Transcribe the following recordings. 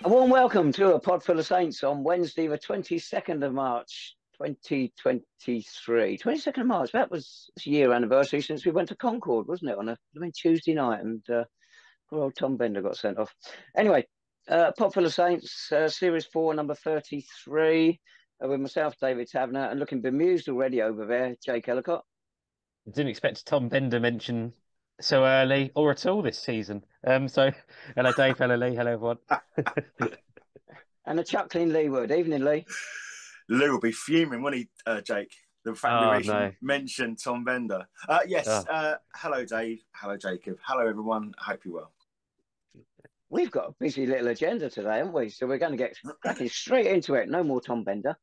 A warm welcome to a pod full of saints on Wednesday, the 22nd of March, 2023. 22nd of March, that was a year anniversary since we went to Concord, wasn't it, on a Tuesday night, and poor old Tom Bender got sent off. Anyway, pod full of saints, series 4, number 33, with myself, David Tavener, and looking bemused already over there, Jake Ellacott. I didn't expect Tom Bender mention so early or at all this season. So hello Dave, hello Lee, hello everyone. And a chuckling Lee Wood. Evening, Lee. Lou will be fuming, won't he, Jake? The fact we Oh actually no. mentioned Tom Bender. Yes. Oh. Hello, Dave. Hello, Jacob. Hello, everyone. I hope you're well. We've got a busy little agenda today, haven't we? So we're going to get cracking straight into it. No more Tom Bender.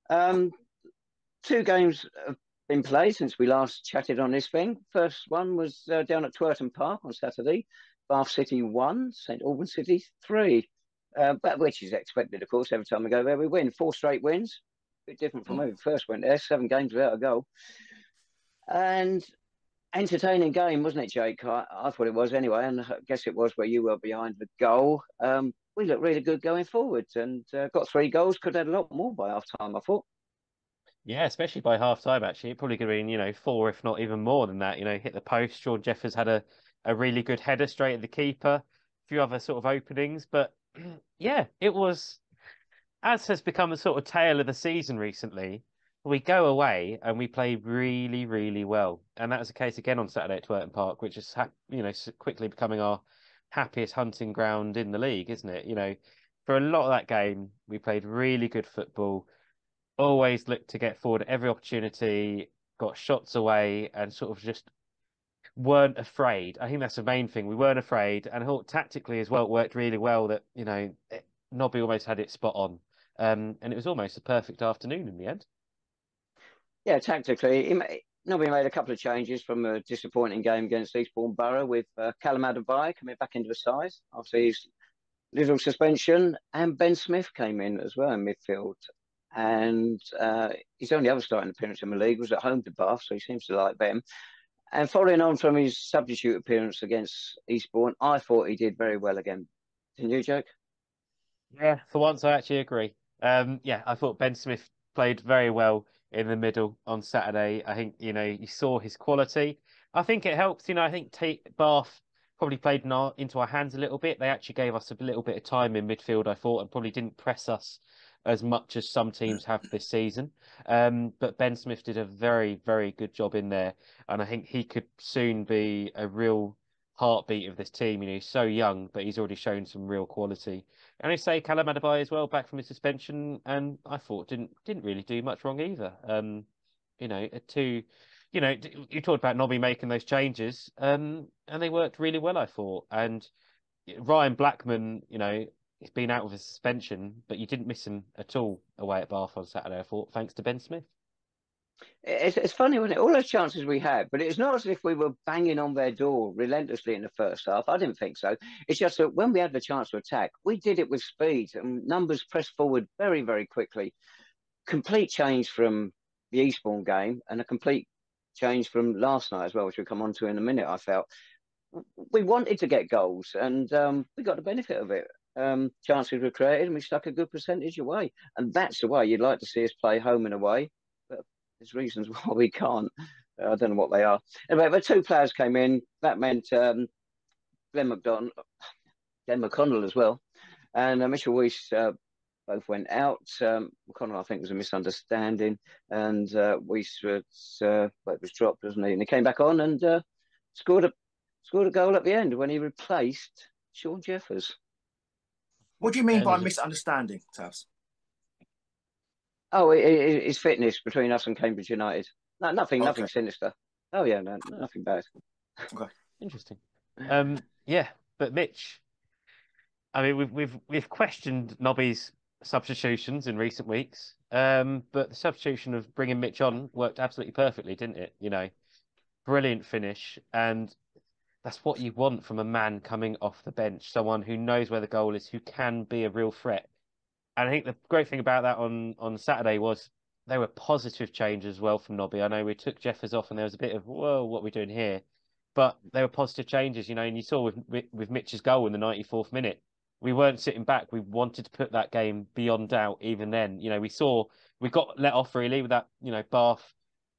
Two games have been played since we last chatted on this thing. First one was down at Twerton Park on Saturday. Bath City 1, St Albans City 3. But which is expected, of course, every time we go there. We win 4 straight wins. A bit different from when we first went there. 7 games without a goal. And entertaining game, wasn't it, Jake? I thought it was anyway, and I guess it was where you were behind the goal. We looked really good going forward and got 3 goals. Could have had a lot more by half time, I thought. Yeah, especially by half time actually. It probably could have been, 4, if not even more than that. Hit the post. Sean Jeffers had a really good header straight at the keeper. A few other sort of openings. But yeah, it was, as has become a sort of tale of the season recently. We go away and we play really, really well. And that was the case again on Saturday at Twerton Park, which is, quickly becoming our happiest hunting ground in the league, isn't it? For a lot of that game, we played really good football, always looked to get forward at every opportunity, got shots away, and sort of just weren't afraid. I think that's the main thing. We weren't afraid, and I thought tactically as well, it worked really well that, Nobby almost had it spot on. And it was almost a perfect afternoon in the end. Yeah, tactically, Nobby made a couple of changes from a disappointing game against Eastbourne Borough with Callum Adebiyi coming back into the side after his little suspension, and Ben Smith came in as well in midfield. And his only other starting appearance in the league was at home to Bath, so he seems to like them. And following on from his substitute appearance against Eastbourne, I thought he did very well again. Didn't you, Jake? Yeah, for once I actually agree. Yeah, I thought Ben Smith played very well in the middle on Saturday. I think, you saw his quality. I think it helps, I think Bath probably played into our hands a little bit. They actually gave us a little bit of time in midfield, I thought, and probably didn't press us as much as some teams have this season. But Ben Smith did a very, very good job in there. And I think he could soon be a real heartbeat of this team. He's so young, but he's already shown some real quality. And I say Callum Adebiyi as well, back from his suspension, and I thought didn't really do much wrong either. You talked about Nobby making those changes, and they worked really well, I thought. And Ryan Blackman, he's been out with a suspension, but you didn't miss him at all away at Bath on Saturday, I thought, thanks to Ben Smith. It's funny, wasn't it? All those chances we had, but it's not as if we were banging on their door relentlessly in the first half. I didn't think so. It's just that when we had the chance to attack, we did it with speed and numbers pressed forward very, very quickly. Complete change from the Eastbourne game and a complete change from last night as well, which we'll come on to in a minute, I felt. We wanted to get goals and we got the benefit of it. Chances were created and we stuck a good percentage away. And that's the way you'd like to see us play home and away. But there's reasons why we can't. I don't know what they are. Anyway, the 2 players came in. That meant Glenn McConnell as well. And Mitchell Weiss both went out. McConnell, I think, was a misunderstanding. And Weiss was dropped, wasn't he? And he came back on and scored a goal at the end when he replaced Sean Jeffers. What do you mean by misunderstanding, Tavs? Oh, his fitness between us and Cambridge United. No, nothing sinister. Oh yeah, no, nothing bad. Okay, interesting. Yeah, but Mitch, I mean, we've questioned Nobby's substitutions in recent weeks, but the substitution of bringing Mitch on worked absolutely perfectly, didn't it? Brilliant finish, and that's what you want from a man coming off the bench, someone who knows where the goal is, who can be a real threat. And I think the great thing about that on Saturday was they were positive changes as well from Nobby. I know we took Jeffers off and there was a bit of, whoa, what are we doing here? But they were positive changes, and you saw with Mitch's goal in the 94th minute, we weren't sitting back. We wanted to put that game beyond doubt. Even then, you know, we got let off really with that. You know, Bath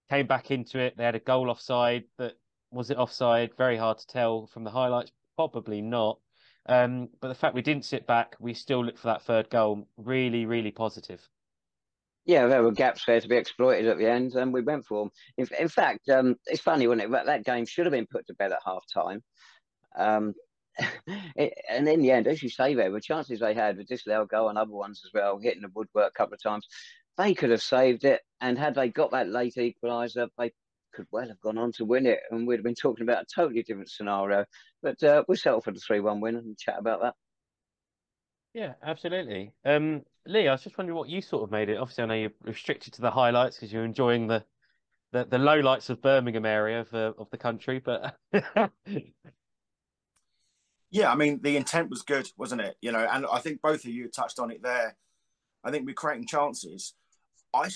came back into it. They had a goal offside. That was it offside? Very hard to tell from the highlights. Probably not. But the fact we didn't sit back, we still looked for that third goal. Really, really positive. Yeah, there were gaps there to be exploited at the end, and we went for them. In fact, it's funny, wasn't it? That game should have been put to bed at half time. Um, and in the end, as you say, there were chances they had with disallowed goal and other ones as well, hitting the woodwork a couple of times. They could have saved it, and had they got that late equaliser, they could well have gone on to win it, and we'd have been talking about a totally different scenario. But we'll settle for the 3-1 win and chat about that. Yeah, absolutely. Lee, I was just wondering what you sort of made it. Obviously, I know you're restricted to the highlights because you're enjoying the lowlights of Birmingham area of the country, but Yeah, I mean, the intent was good, wasn't it? You know, and I think both of you touched on it there. I think we're creating chances. I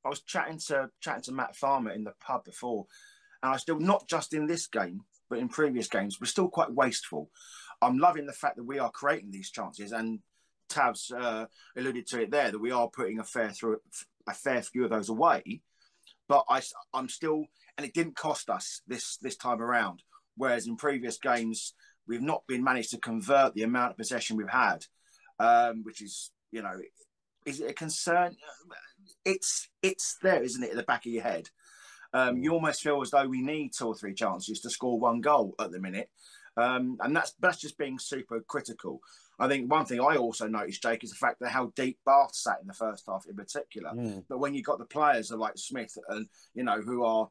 was chatting to Matt Farmer in the pub before, and I still, not just in this game, but in previous games, we're still quite wasteful. I'm loving the fact that we are creating these chances, and Tav's alluded to it there, that we are putting a fair few of those away. But I'm still, and it didn't cost us this time around. Whereas in previous games, we've not been managed to convert the amount of possession we've had, which is, you know, is it a concern? It's there, isn't it, at the back of your head? You almost feel as though we need 2 or 3 chances to score 1 goal at the minute. And that's just being super critical. I think one thing I also noticed, Jake, is the fact that how deep Bath sat in the first half in particular. But when you've got the players like Smith and, you know, who are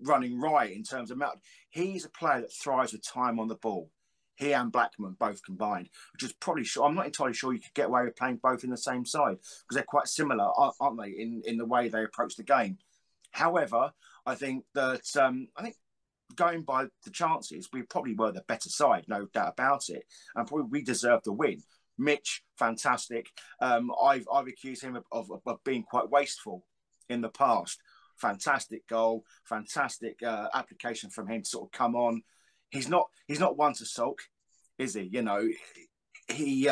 running right in terms of amount, he's a player that thrives with time on the ball. He and Blackman both combined, which is probably sure. I'm not entirely sure you could get away with playing both in the same side because they're quite similar, aren't they, in the way they approach the game. However, I think that going by the chances, we probably were the better side, no doubt about it, and probably we deserved the win. Mitch, fantastic. I've accused him of being quite wasteful in the past. Fantastic goal, fantastic application from him to sort of come on. He's not one to sulk, is he? You know, he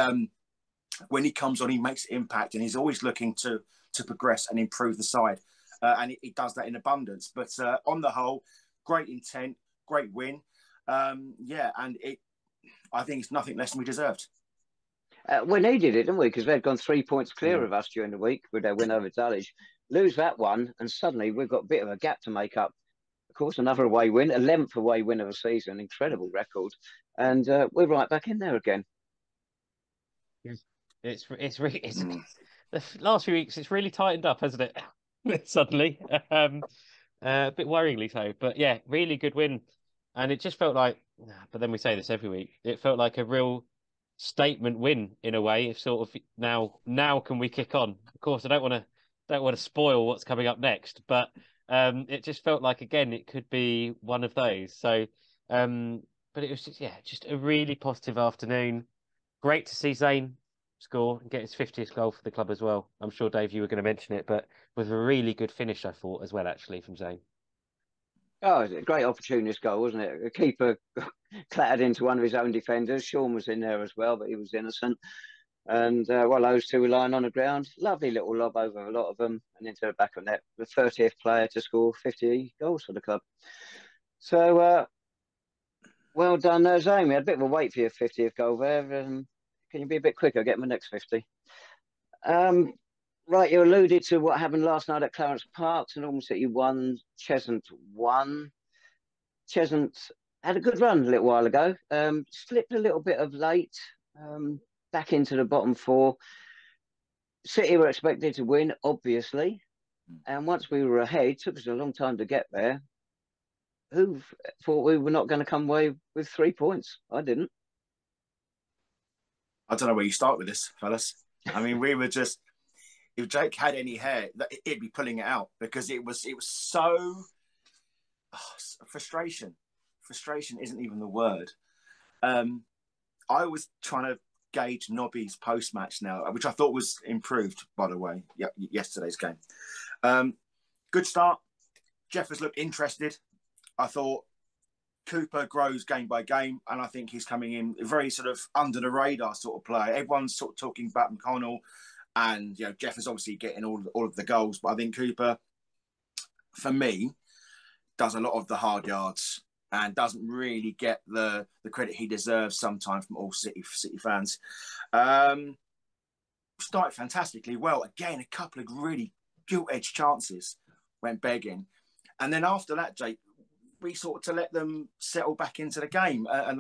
when he comes on, he makes impact, and he's always looking to progress and improve the side, and he does that in abundance. But on the whole, great intent, great win. Yeah, and I think it's nothing less than we deserved. We needed it, didn't we? Because they'd gone 3 points clear of us during the week with their win over Dulwich. Lose that one, and suddenly we've got a bit of a gap to make up. Of course, another away win, 11th away win of the season, incredible record, and we're right back in there again. It's the last few weeks. It's really tightened up, hasn't it? Suddenly, a bit worryingly so. But yeah, really good win, and it just felt like. But then we say this every week. It felt like a real statement win in a way. If sort of now can we kick on? Of course, I don't want to spoil what's coming up next, but it just felt like again it could be one of those. So, but it was just a really positive afternoon. Great to see Zane score and get his 50th goal for the club as well. I'm sure, Dave, you were going to mention it, but with a really good finish, I thought, as well, actually, from Zane. Oh, it was a great opportunist goal, wasn't it? The keeper clattered into one of his own defenders. Sean was in there as well, but he was innocent. And while those two were lying on the ground, lovely little lob over a lot of them and into the back of net. The 30th player to score 50 goals for the club. So, well done there, Zane. We had a bit of a wait for your 50th goal there. Can you be a bit quicker? Get my next 50. Right, you alluded to what happened last night at Clarence Park. And Albans City won, Cheshunt won. Cheshunt had a good run a little while ago. Slipped a little bit of late, back into the bottom 4. City were expected to win, obviously. And once we were ahead, took us a long time to get there. Who thought we were not going to come away with 3 points? I didn't. I don't know where you start with this, fellas. I mean, we were just, if Jake had any hair, he'd be pulling it out because it was so frustration. Frustration isn't even the word. I was trying to gauge Nobby's post-match now, which I thought was improved, by the way, yesterday's game. Good start. Jeff has looked interested. I thought Cooper grows game by game, and I think he's coming in very sort of under the radar sort of player. Everyone's sort of talking about McConnell, and Jeff is obviously getting all of the goals, but I think Cooper, for me, does a lot of the hard yards and doesn't really get the credit he deserves sometimes from all City fans. Started fantastically well. Again, a couple of really gilt-edged chances went begging. And then after that, Jake, we sort of to let them settle back into the game. And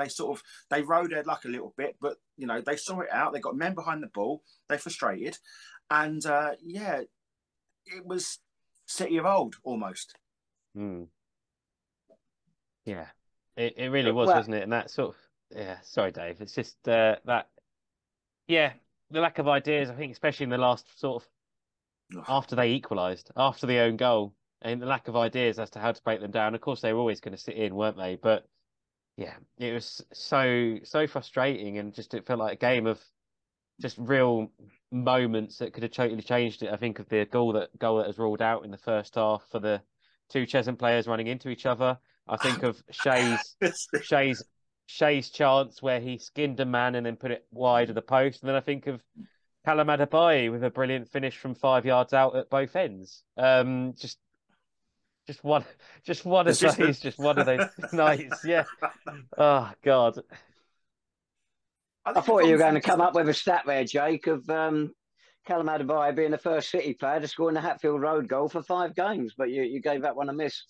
they rode their luck a little bit, but, they saw it out. They got men behind the ball. They frustrated. And, it was City of old, almost. Mm. Yeah, it really was, wasn't it? And that sort of, sorry, Dave. It's just the lack of ideas, I think, especially in the last sort of, after they equalised, after the own goal, and the lack of ideas as to how to break them down. Of course, they were always going to sit in, weren't they? But yeah, it was so frustrating, and just it felt like a game of just real moments that could have totally changed it. I think of the goal that was ruled out in the first half for the two Cheshunt players running into each other. I think of Shay's chance where he skinned a man and then put it wide of the post, and then I think of Callum Adebiyi with a brilliant finish from 5 yards out at both ends. Just one of those nights. Yeah. Oh God. I thought you were going to come up with a stat there, Jake, of Callum Adebiyi being the first City player to score in the Hatfield Road goal for 5 games, but you gave that one a miss.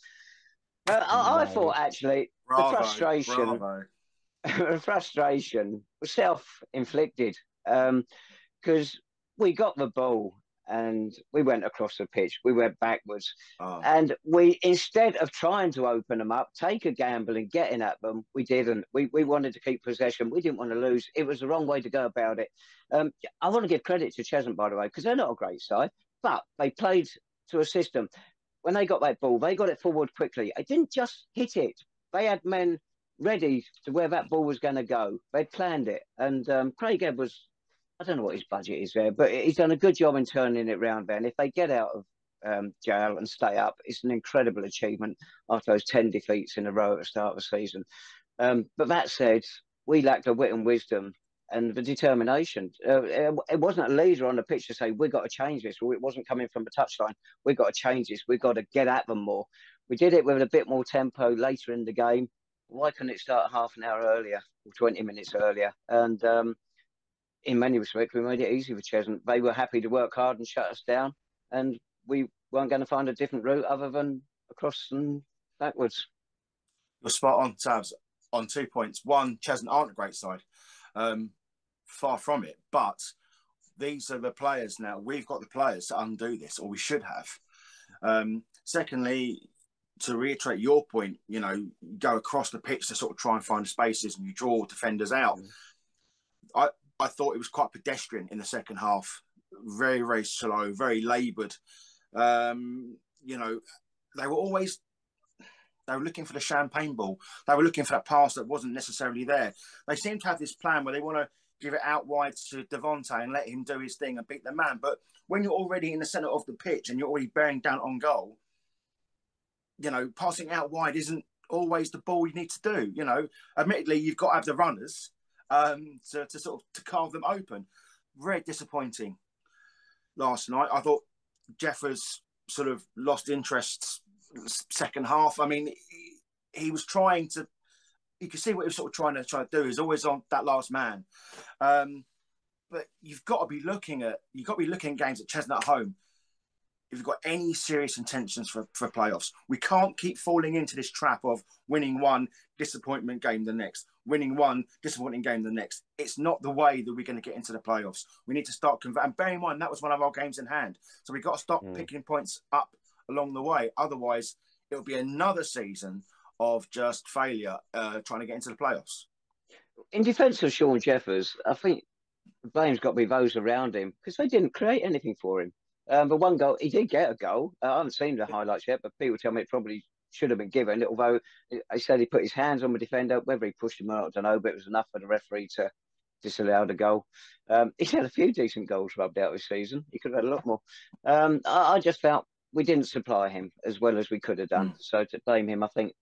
I thought actually the frustration was self-inflicted, because we got the ball and we went across the pitch, we went backwards, and we, instead of trying to open them up, take a gamble and getting at them, we didn't. We wanted to keep possession. We didn't want to lose. It was the wrong way to go about it. I want to give credit to Cheshunt, by the way, because they're not a great side, but they played to a system. When they got that ball, they got it forward quickly. They didn't just hit it. They had men ready to where that ball was going to go. They'd planned it. And Craig Edwards, I don't know what his budget is there, but he's done a good job in turning it round there. And if they get out of jail and stay up, it's an incredible achievement after those 10 defeats in a row at the start of the season. But that said, we lacked the wit and wisdom and the determination. It wasn't a leader on the pitch to say, we've got to change this. Or it wasn't coming from the touchline. We've got to change this. We've got to get at them more. We did it with a bit more tempo later in the game. Why couldn't it start half an hour earlier or 20 minutes earlier? And in many respects, we made it easy for Cheshunt. They were happy to work hard and shut us down. And we weren't going to find a different route other than across and backwards. You're spot on, Tabs, on 2 points. One, Cheshunt aren't a great side. Far from it. But these are the players now. We've got the players to undo this, or we should have. Secondly, to reiterate your point, you go across the pitch to sort of try and find spaces and you draw defenders out. I thought it was quite pedestrian in the second half. Very, very slow, very laboured. They were looking for the champagne ball. They were looking for that pass that wasn't necessarily there. They seem to have this plan where they want to give it out wide to Devontae and let him do his thing and beat the man. But when you're already in the centre of the pitch and you're already bearing down on goal, passing out wide isn't always the ball you need to do. Admittedly, you've got to have the runners to carve them open. Very disappointing last night. I thought Jeffers sort of lost interest second half. I mean, he was trying to. You can see what he was sort of trying to do. He's always on that last man. But you've got to be looking at games at Cheshunt at home. If you've got any serious intentions for playoffs, we can't keep falling into this trap of winning one disappointment game the next, winning one disappointing game the next. It's not the way that we're going to get into the playoffs. We need to start converting. And bear in mind, that was one of our games in hand. So we've got to stop picking points up along the way. Otherwise, it'll be another season of just failure trying to get into the playoffs. In defence of Sean Jeffers, I think the blame's got to be those around him because they didn't create anything for him. But one goal, he did get a goal. I haven't seen the highlights yet, but people tell me it probably should have been given. Although they said he put his hands on the defender, whether he pushed him out, I don't know, but it was enough for the referee to disallow the goal. He's had a few decent goals rubbed out this season. He could have had a lot more. I just felt we didn't supply him as well as we could have done. So to blame him, I think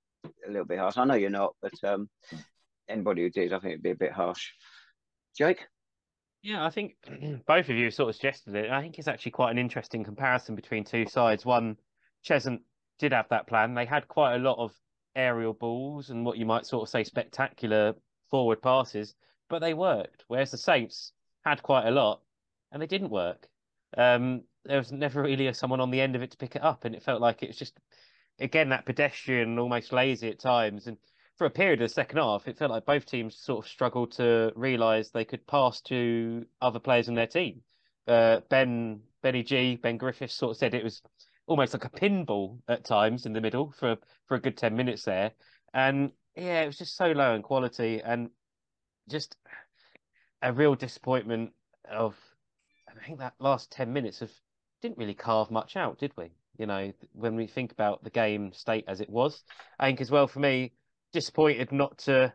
a little bit harsh. I know you're not, but anybody who did, I think it'd be a bit harsh. Jake? Yeah, I think both of you sort of suggested it. I think it's actually quite an interesting comparison between two sides. One, Cheshunt did have that plan. They had quite a lot of aerial balls and what you might sort of say spectacular forward passes, but they worked. Whereas the Saints had quite a lot and they didn't work. There was never really someone on the end of it to pick it up, and it felt like it was just, again, that pedestrian and almost lazy at times. And for a period of the second half, it felt like both teams sort of struggled to realise they could pass to other players in their team. Ben Griffiths sort of said it was almost like a pinball at times in the middle for a good 10 minutes there. And yeah, it was just so low in quality and just a real disappointment of, I think that last 10 minutes of didn't really carve much out, did we? You know, when we think about the game state as it was. I think as well for me, disappointed not to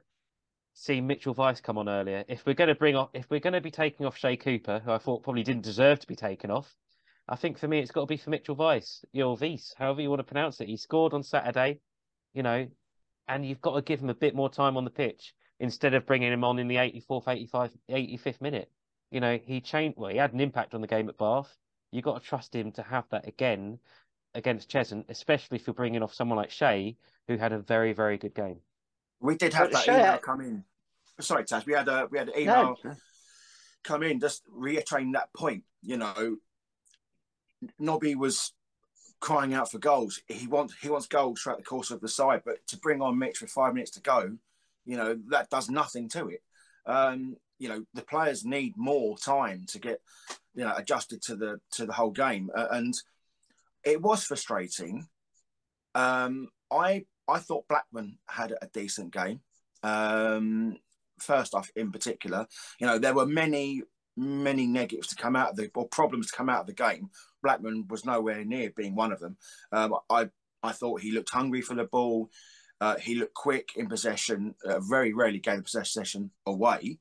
see Mitchell Weiss come on earlier. If we're going to be taking off Shea Cooper, who I thought probably didn't deserve to be taken off, I think for me it's got to be for Mitchell Weiss, or Weiss, however you want to pronounce it. He scored on Saturday, you know, and you've got to give him a bit more time on the pitch instead of bringing him on in the 84th, 85th, 85th minute. You know, he had an impact on the game at Bath. You've got to trust him to have that again against Cheshunt, especially if you're bringing off someone like Shea, who had a very, very good game. We did have that email come in. Sorry, Taz. We had an email come in just reiterating that point. You know, Nobby was crying out for goals. He wants goals throughout the course of the side, but to bring on Mitch with 5 minutes to go, you know, that does nothing to it. You know, the players need more time to get, you know, adjusted to the whole game, and it was frustrating. I thought Blackman had a decent game. First off, in particular, you know, there were many negatives to come out of or problems to come out of the game. Blackman was nowhere near being one of them. I thought he looked hungry for the ball. He looked quick in possession. Very rarely gave possession away.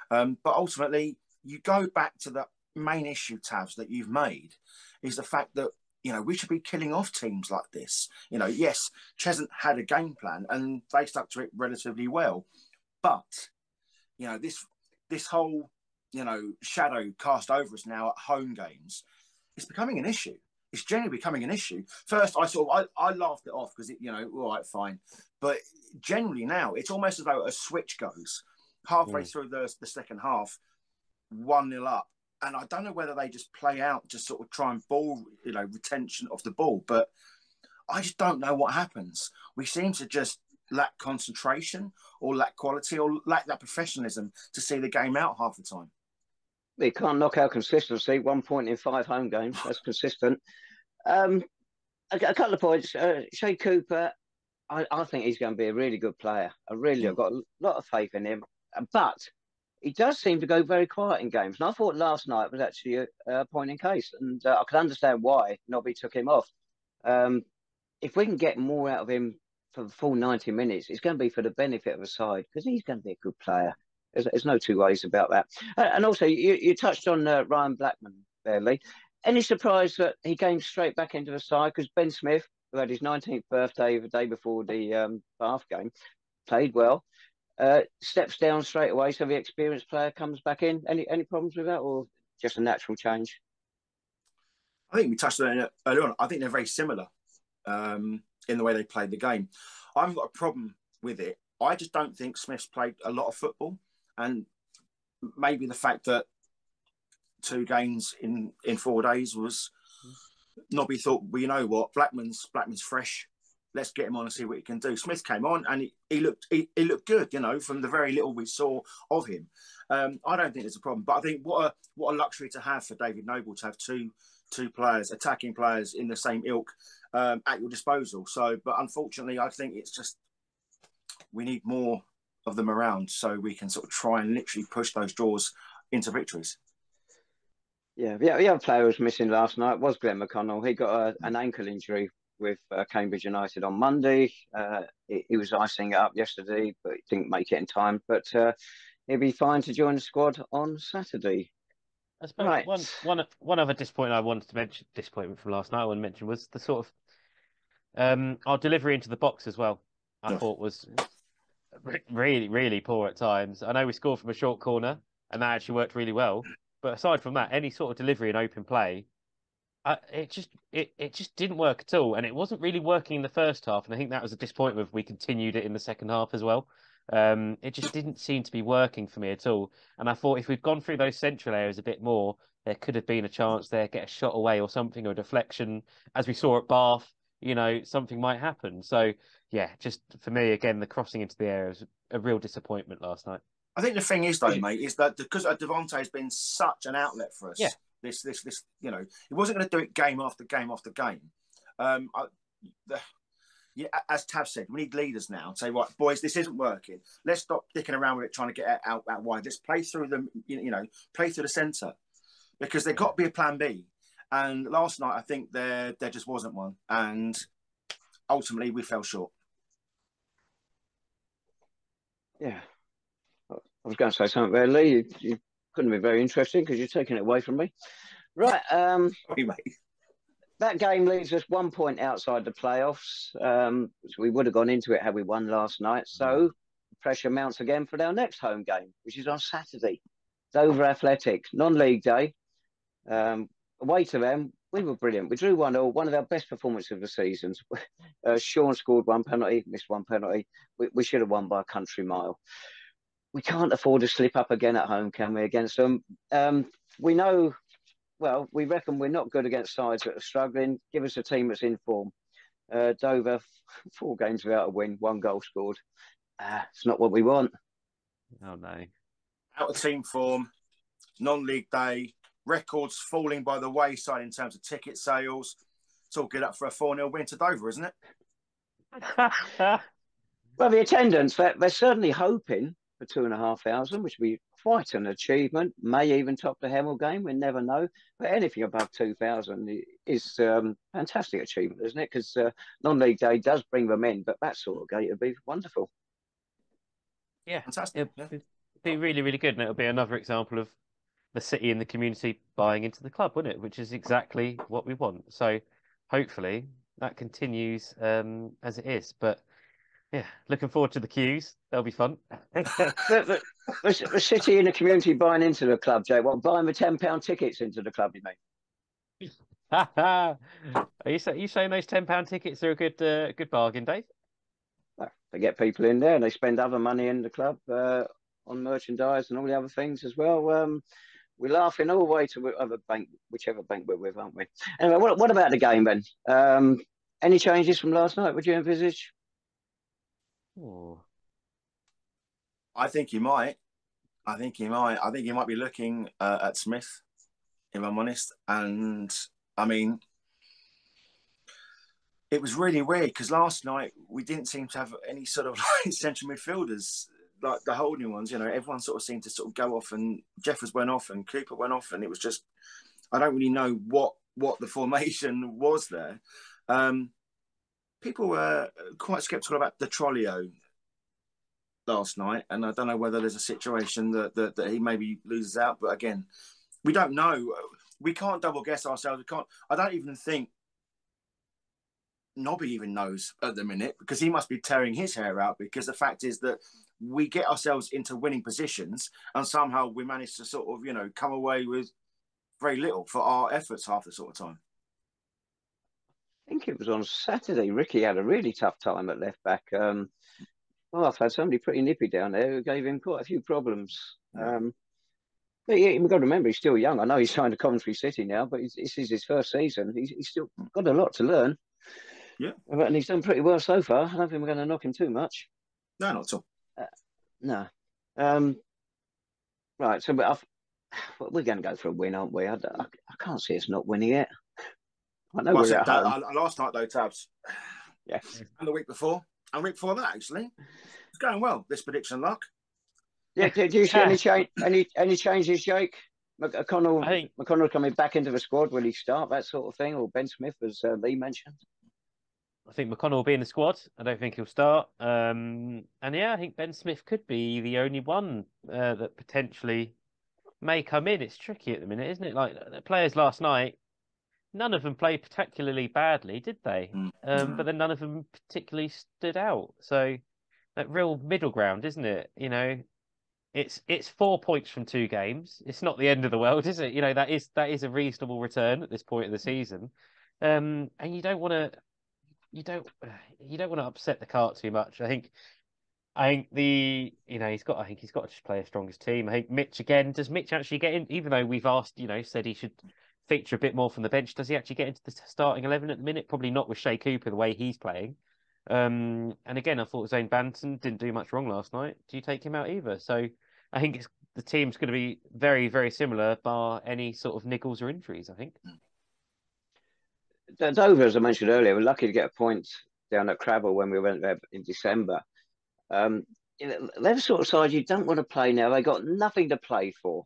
But ultimately, you go back to the main issue, Tavs, that you've made, is the fact that, you know, we should be killing off teams like this. You know, yes, Cheshunt had a game plan and they stuck to it relatively well. But, you know, this whole, you know, shadow cast over us now at home games, it's becoming an issue. It's generally becoming an issue. First, I laughed it off because, you know, all right, fine. But generally now, it's almost as though a switch goes halfway through the second half, 1-0 up. And I don't know whether they just play out, just sort of try and ball, you know, retention of the ball. But I just don't know what happens. We seem to just lack concentration or lack quality or lack that professionalism to see the game out half the time. You can't knock out consistency. 1 point in 5 home games. That's consistent. A couple of points. Shea Cooper, I think he's going to be a really good player. I've got a lot of faith in him. But he does seem to go very quiet in games. And I thought last night was actually a point in case. And I can understand why Nobby took him off. If we can get more out of him for the full 90 minutes, it's going to be for the benefit of the side because he's going to be a good player. There's no two ways about that. And also, you touched on Ryan Blackman there, Lee. Any surprise that he came straight back into the side? Because Ben Smith, who had his 19th birthday the day before the Bath game, played well. Steps down straight away, so the experienced player comes back in. Any problems with that, or just a natural change? I think we touched on it earlier on. I think they're very similar in the way they played the game. I haven't got a problem with it. I just don't think Smith's played a lot of football, and maybe the fact that 2 games in 4 days was Nobby thought, well, you know what, Blackman's fresh. Let's get him on and see what he can do. Smith came on and he looked good, you know, from the very little we saw of him. I don't think there's a problem, but I think what a luxury to have for David Noble to have two players, attacking players in the same ilk at your disposal. So, but unfortunately, I think it's just we need more of them around so we can sort of try and literally push those draws into victories. Yeah, the other player who was missing last night was Glenn McConnell. He got an ankle injury with Cambridge United on Monday. He was icing it up yesterday, but he didn't make it in time. But he'll be fine to join the squad on Saturday. I suppose one other disappointment I wanted to mention, disappointment from last night I want to mention was the sort of our delivery into the box as well. I thought was really, really poor at times. I know we scored from a short corner, and that actually worked really well. But aside from that, any sort of delivery and open play, it just didn't work at all, and it wasn't really working in the first half. And I think that was a disappointment. We continued it in the second half as well. It just didn't seem to be working for me at all. And I thought if we'd gone through those central areas a bit more, there could have been a chance there, get a shot away or something, or a deflection, as we saw at Bath. Something might happen. So yeah, just for me again, the crossing into the area was a real disappointment last night. I think the thing is though, mate, is that because Devontae has been such an outlet for us. Yeah. This, he wasn't going to do it game after game after game. As Tav said, we need leaders now. Say, right, boys, this isn't working. Let's stop dicking around with it, trying to get out wide. Let's play through them, play through the centre, because there's got to be a plan B. And last night, I think there just wasn't one, and ultimately we fell short. Yeah, I was going to say something there, Lee. You couldn't be very interesting because you're taking it away from me. Right. Sorry, mate. That game leaves us 1 point outside the playoffs. So we would have gone into it had we won last night. So pressure mounts again for our next home game, which is on Saturday. Dover Athletic, non-league day. Away to them, we were brilliant. We drew 1-1, one of our best performances of the season. Sean scored one penalty, missed one penalty. We should have won by a country mile. We can't afford to slip up again at home, can we, against them? We know, well, we reckon we're not good against sides that are struggling. Give us a team that's in form. Dover, 4 games without a win, 1 goal scored. It's not what we want. Oh, no. Out of team form, non-league day, records falling by the wayside in terms of ticket sales. It's all good up for a 4-0 win to Dover, isn't it? Well, the attendance, they're certainly hoping for 2,500, which would be quite an achievement. May even top the Hemel game, we never know. But anything above 2,000 is fantastic achievement, isn't it? Because non-league day does bring them in, but that sort of gate would be wonderful. Yeah, Fantastic. It'd be really, really good, and it'll be another example of the city and the community buying into the club, wouldn't it? Which is exactly what we want. So hopefully that continues as it is. But yeah, looking forward to the queues. They'll be fun. The city and the community buying into the club, Jake. What, buying the £10 tickets into the club, you mean? Are you saying those £10 tickets are a good bargain, Dave? Well, they get people in there and they spend other money in the club on merchandise and all the other things as well. We're laughing all the way to whichever bank we're with, aren't we? Anyway, what about the game then? Any changes from last night? Would you envisage? Oh. I think he might. I think he might be looking at Smith, if I'm honest. And I mean, it was really weird because last night we didn't seem to have any sort of like central midfielders, like the holding ones. Everyone sort of seemed to sort of go off, and Jeffers went off, and Cooper went off, and it was just, I don't really know what the formation was there. People were quite sceptical about the Trollio last night, and I don't know whether there's a situation that he maybe loses out. But again, we don't know. We can't double guess ourselves. I don't even think Nobby even knows at the minute, because he must be tearing his hair out, because the fact is that we get ourselves into winning positions and somehow we manage to sort of, come away with very little for our efforts half the sort of time. I think it was on Saturday. Ricky had a really tough time at left back. I've had somebody pretty nippy down there who gave him quite a few problems. Yeah. But yeah, we've got to remember he's still young. I know he's signed to Coventry City now, but this is his first season. He's still got a lot to learn. Yeah. And he's done pretty well so far. I don't think we're going to knock him too much. No, not at all. No. Right, so we're going to go for a win, aren't we? I can't see us not winning it. I know we're at home. Last night, though, Tabs. Yes. And the week before. And the week before that, actually. It's going well, this prediction luck. Yeah, do you see any changes, Jake? McConnell coming back into the squad, will he start, that sort of thing? Or Ben Smith, as Lee mentioned? I think McConnell will be in the squad. I don't think he'll start. And yeah, I think Ben Smith could be the only one that potentially may come in. It's tricky at the minute, isn't it? Like the players last night, none of them played particularly badly, did they? But then none of them particularly stood out. So that real middle ground, isn't it? You know, it's 4 points from 2 games. It's not the end of the world, is it? You know, that is a reasonable return at this point of the season. And you don't want to upset the cart too much. I think he's got to just play a strongest team. I think Mitch again. Does Mitch actually get in? Even though we've asked, said he should feature a bit more from the bench, does he actually get into the starting 11 at the minute? Probably not with Shea Cooper the way he's playing. And again, I thought Zane Banton didn't do much wrong last night. Do you take him out either? So I think the team's going to be very, very similar, bar any sort of niggles or injuries, I think. Dover, as I mentioned earlier, we're lucky to get a point down at Crabble when we went there in December. They're the sort of side you don't want to play now. They got nothing to play for,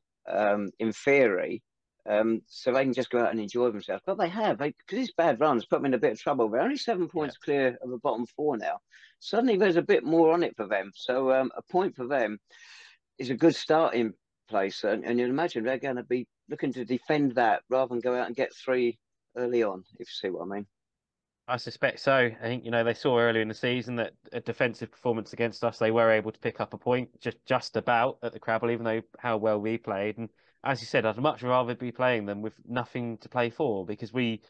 in theory. So they can just go out and enjoy themselves. But they have, because it's bad runs, put them in a bit of trouble. They're only 7 points clear of the bottom 4 now. Suddenly there's a bit more on it for them. So a point for them is a good starting place. And you imagine they're going to be looking to defend that rather than go out and get 3 early on, if you see what I mean. I suspect so. I think, they saw earlier in the season that a defensive performance against us, they were able to pick up a point just about at the Crabble, even though how well we played. And as you said, I'd much rather be playing them with nothing to play for, because we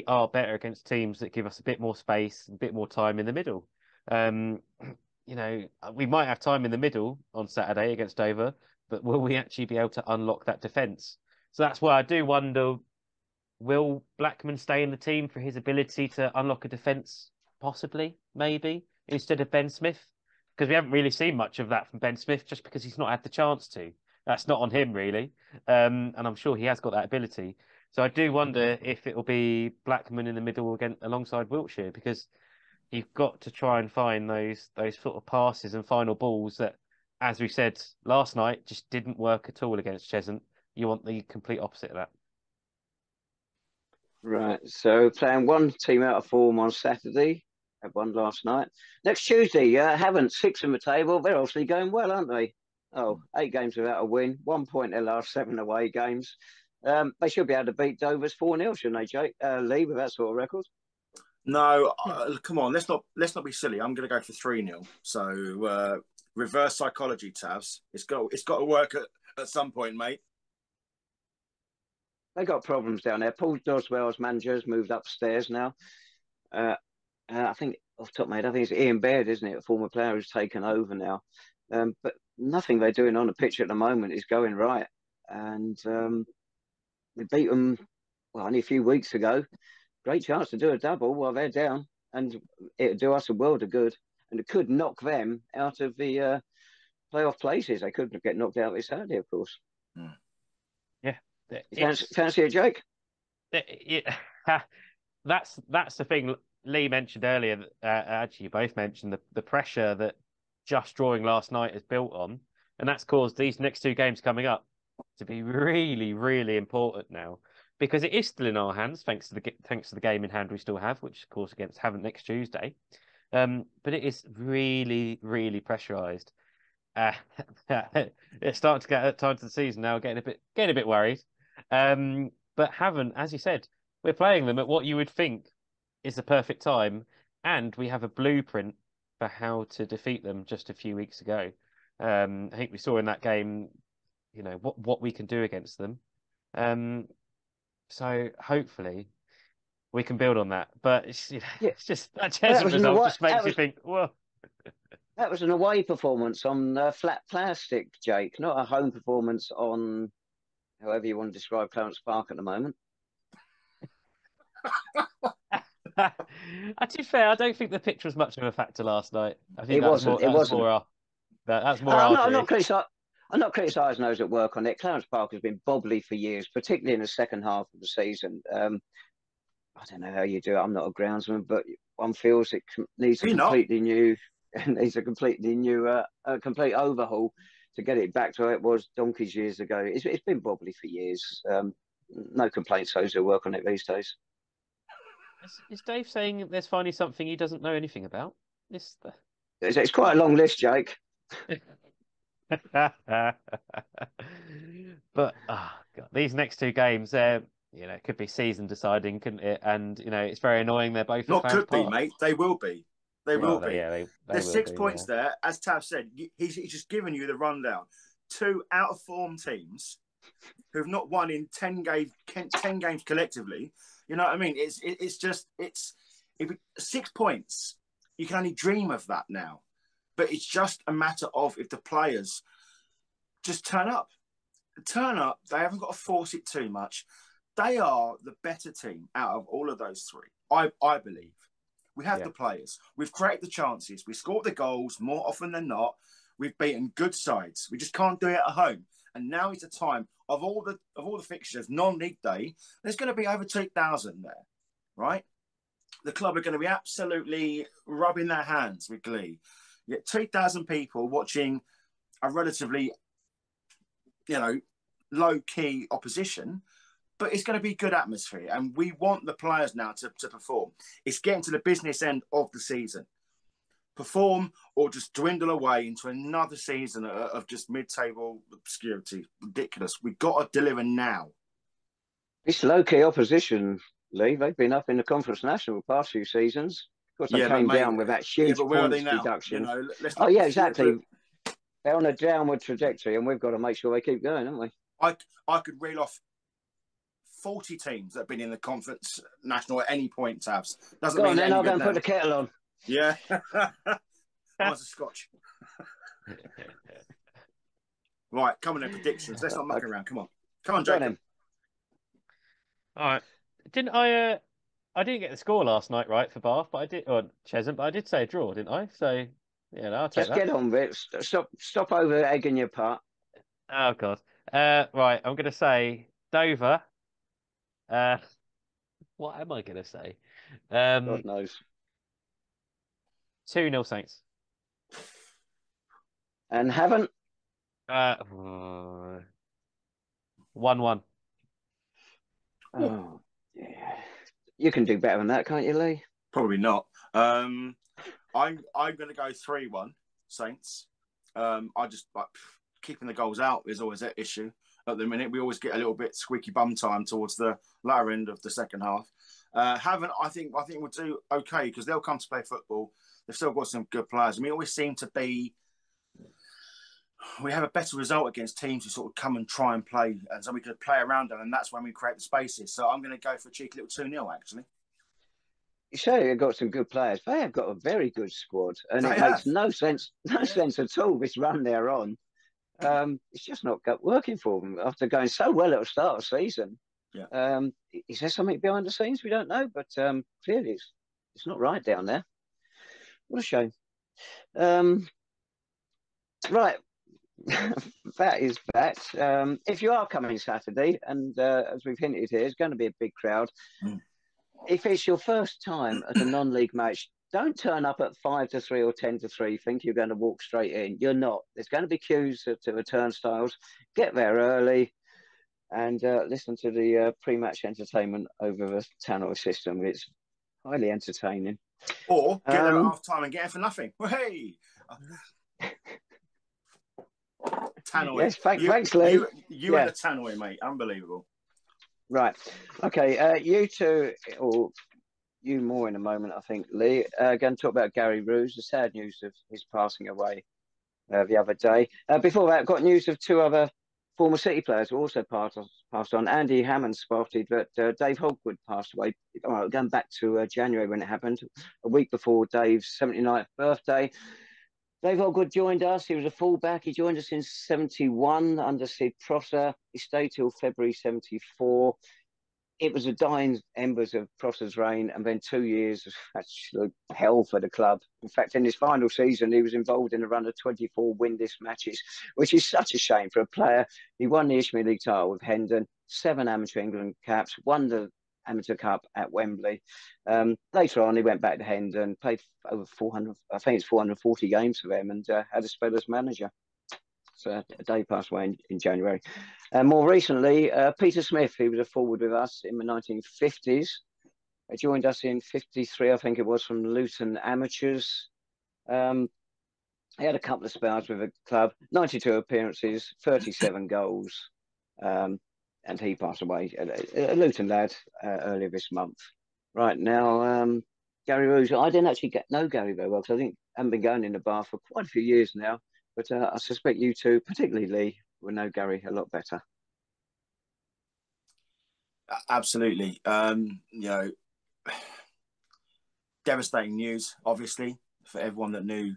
are better against teams that give us a bit more space, a bit more time in the middle. We might have time in the middle on Saturday against Dover, but will we actually be able to unlock that defence? So that's why I do wonder, will Blackman stay in the team for his ability to unlock a defence, possibly, maybe, instead of Ben Smith? Because we haven't really seen much of that from Ben Smith, just because he's not had the chance to. That's not on him, really. And I'm sure he has got that ability. So I do wonder if it will be Blackman in the middle again alongside Wiltshire, because you've got to try and find those sort of passes and final balls that, as we said last night, just didn't work at all against Cheshunt. You want the complete opposite of that. Right, so playing one team out of form on Saturday, had one last night. Next Tuesday, haven't 6 in the table. They're obviously going well, aren't they? 8 games without a win, 1 point in their last 7 away games. They should be able to beat Dover's 4-0, shouldn't they, Jake? Lee, with that sort of record? No, come on, let's not be silly. I'm going to go for 3-0. So reverse psychology, Tavs. It's got to work at some point, mate. They got problems down there. Paul Doswell's manager has moved upstairs now. I think, off the top of my head, I think it's Ian Baird, isn't it? A former player who's taken over now. But nothing they're doing on the pitch at the moment is going right. And we beat them, only a few weeks ago. Great chance to do a double while they're down. And it'd do us a world of good. And it could knock them out of the playoff places. They couldn't get knocked out this Saturday, of course. Yeah. Fancy a Jake? That's the thing Lee mentioned earlier. Actually, you both mentioned the pressure that just drawing last night is built on, and that's caused these next 2 games coming up to be really, really important now, because it is still in our hands thanks to the game in hand we still have, which of course against Havant next Tuesday. But it is really, really pressurised. It's starting to get at times of the season now, getting a bit worried. But Havant, as you said, we're playing them at what you would think is the perfect time, and we have a blueprint for how to defeat them just a few weeks ago. I think we saw in that game, what we can do against them. So hopefully we can build on that. But it's just that Cheshunt result just makes you think, well. That was an away performance on flat plastic, Jake, not a home performance on however you want to describe Clarence Park at the moment. To be fair, I don't think the pitch was much of a factor last night. I think it wasn't. That's more I'm not criticising those that work on it. Clarence Park has been bobbly for years, particularly in the second half of the season. I don't know how you do it. I'm not a groundsman, but one feels it needs a completely new complete overhaul to get it back to how it was donkeys years ago. It's been bobbly for years. No complaints those who work on it these days. Is Dave saying there's finally something he doesn't know anything about? It's quite a long list, Jake. But God, these next 2 games, you know, it could be season deciding, couldn't it? And you know, it's very annoying. They're both Not at could Clarence be, Park. mate. They will be. They will be. They There's will 6 be, points there. As Tav said, he's just given you the rundown. 2 out of form teams who've not won in 10 games collectively. You know what I mean? It's 6 points. You can only dream of that now. But it's just a matter of if the players just turn up. Turn up. They haven't got to force it too much. They are the better team out of all of those 3. I believe. We have the players. We've created the chances. We scored the goals more often than not. We've beaten good sides. We just can't do it at home. And now is the time of all the fixtures, non-league day. There's going to be over 2,000 there, right? The club are going to be absolutely rubbing their hands with glee. You get 2,000 people watching a relatively, low-key opposition, but it's going to be good atmosphere. And we want the players now to perform. It's getting to the business end of the season. Perform or just dwindle away into another season of just mid-table obscurity. Ridiculous. We've got to deliver now. It's low-key opposition, Lee. They've been up in the Conference National the past few seasons. Of course, they came down with that huge but where are they points now? deduction. Oh, yeah, exactly. They're on a downward trajectory, and we've got to make sure they keep going, haven't we? I could reel off 40 teams that have been in the Conference National at any point, Tabs. Doesn't mean then I'll go and put the kettle on. Yeah. Mine's a scotch. Right, come on then, predictions. Let's not muck around. Come on, Jacob. All right. Didn't I didn't get the score last night right for Bath, but I did, or Cheshunt, but I did say a draw, didn't I? So yeah, I'll take that. Just get on with it. Stop over egging your part. Oh God. Right, I'm gonna say Dover. What am I gonna say? God knows. 2-0 Saints. And haven't? 1-1. Oh, yeah. You can do better than that, can't you, Lee? Probably not. I'm going to go 3-1 Saints. I just keeping the goals out is always an issue at the minute. We always get a little bit squeaky bum time towards the latter end of the second half. I think we'll do okay because they'll come to play football. They've still got some good players. I mean, it always seem to be we have a better result against teams who sort of come and try and play, and so we could play around them, and that's when we create the spaces. So I'm going to go for a cheeky little 2-0, actually. You say they've got some good players. They have got a very good squad, and it makes no sense at all, this run they're on. It's just not working for them after going so well at the start of the season. Yeah. Is there something behind the scenes? We don't know, but clearly it's not right down there. What a shame. Right. That is that. If you are coming Saturday, and as we've hinted here, it's going to be a big crowd. If it's your first time at a non-league match, don't turn up at 5-3 or 10-3. Think you're going to walk straight in. You're not. There's going to be queues to the turnstiles. Get there early and listen to the pre-match entertainment over the tannoy system. It's highly entertaining. Or get there at half time and get in for nothing. Hey. Tannoy. Yes, thanks, Lee. You and the tannoy, mate. Unbelievable. Right. Okay. You two, or you more in a moment, I think, Lee, going to talk about Gary Roos, the sad news of his passing away the other day. Before that, got news of 2 other former City players who also passed on. Andy Hammond spotted that Dave Hogwood passed away, going back to January when it happened, a week before Dave's 79th birthday. Dave Hogwood joined us. He was a fullback. He joined us in 71 under Sid Prosser. He stayed till February 74. It was the dying embers of Prosser's reign, and then 2 years of absolute hell for the club. In fact, in his final season, he was involved in a run of 24 winless matches, which is such a shame for a player. He won the Ishmael League title with Hendon, 7 amateur England caps, won the Amateur Cup at Wembley. Later on, he went back to Hendon, played over 400, I think it's 440 games for them, and had a spell as manager. So Dave passed away in January. More recently, Peter Smith, he was a forward with us in the 1950s. He joined us in 53, I think it was, from Luton Amateurs. He had a couple of spells with the club, 92 appearances, 37 goals. and he passed away, a Luton lad, earlier this month. Right now, Gary Rouge, I didn't actually know Gary very well because I think I haven't been going in the bar for quite a few years now. But I suspect you two, particularly Lee, will know Gary a lot better. Absolutely. Devastating news, obviously, for everyone that knew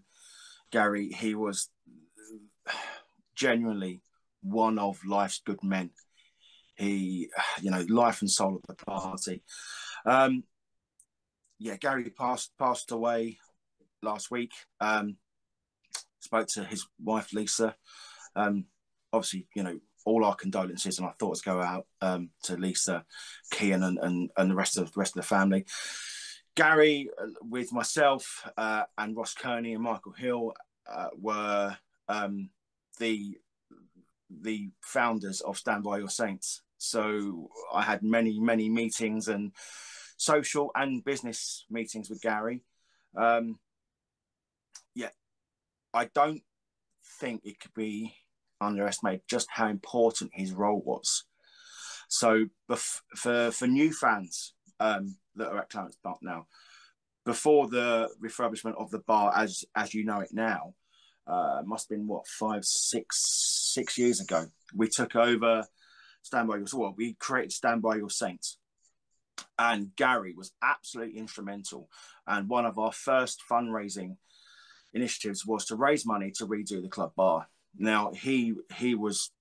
Gary. He was genuinely one of life's good men. He, life and soul of the party. Gary passed away last week. Spoke to his wife Lisa. Obviously, all our condolences and our thoughts go out to Lisa, Kian, and the rest of the family. Gary, with myself and Ross Kearney and Michael Hill, were the founders of Stand By Your Saints. So I had many meetings and social and business meetings with Gary. I don't think it could be underestimated just how important his role was. So for new fans that are at Clarence Park now, before the refurbishment of the bar as you know it now, must have been 6 years ago, we took over Stand By Your Saints. Well, we created Stand By Your Saints, and Gary was absolutely instrumental. And one of our first fundraising initiatives was to raise money to redo the club bar. Now, he was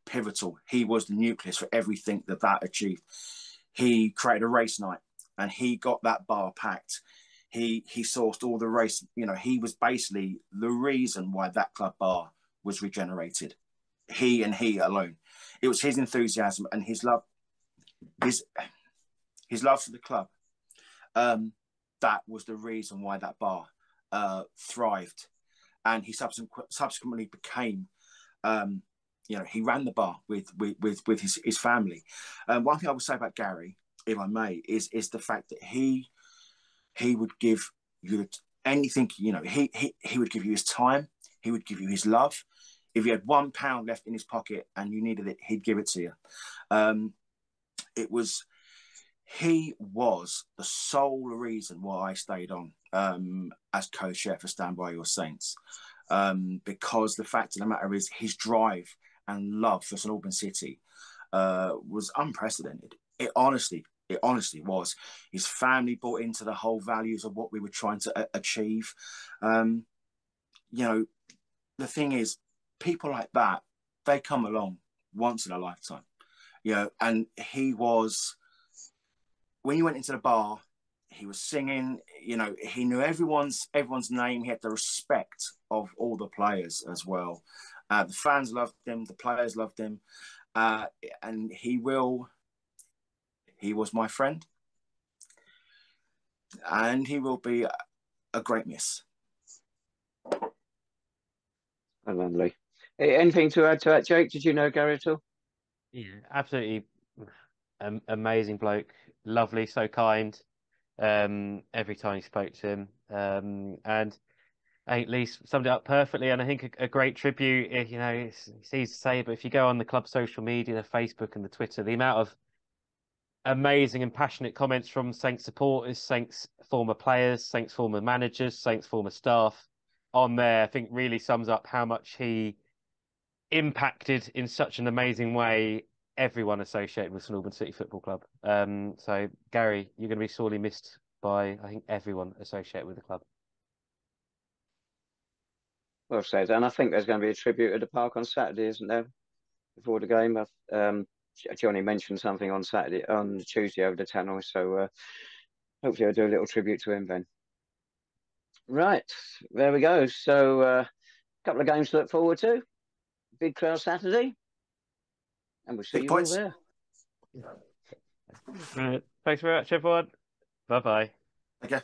pivotal. He was the nucleus for everything that achieved. He created a race night, and he got that bar packed. He sourced all the race. He was basically the reason why that club bar was regenerated. He alone. It was his enthusiasm and his love for the club. That was the reason why that bar thrived, and he subsequently became. He ran the bar with his family. One thing I would say about Gary, if I may, is the fact that he would give you anything. He would give you his time. He would give you his love. If you had £1 left in his pocket and you needed it, he'd give it to you. He was the sole reason why I stayed on as co-chair for Stand By Your Saints, because the fact of the matter is his drive and love for St Albans City was unprecedented. It honestly was. His family bought into the whole values of what we were trying to achieve. The thing is, people like that, they come along once in a lifetime. And he was, when you went into the bar, he was singing, he knew everyone's name. He had the respect of all the players as well. The fans loved him, the players loved him, and he was my friend, and he will be a great miss. Lovely. Anything to add to that, Jake? Did you know Gary at all? Yeah, absolutely amazing bloke, lovely, so kind. Every time you spoke to him, and I think Lee summed it up perfectly. And I think a great tribute. It's easy to say, but if you go on the club social media, the Facebook and the Twitter, the amount of amazing and passionate comments from Saints supporters, Saints former players, Saints former managers, Saints former staff on there, I think really sums up how much he impacted in such an amazing way everyone associated with St Albans City Football Club. So Gary, you're going to be sorely missed by, I think, everyone associated with the club. Well said. And I think there's going to be a tribute at the park on Saturday, isn't there? Before the game. Johnny mentioned something on Tuesday over the tannoy, so hopefully I'll do a little tribute to him then. Right, there we go. So a couple of games to look forward to. Big crowd Saturday. And we'll see you all there. Right. Thanks very much, everyone. Bye-bye. Okay.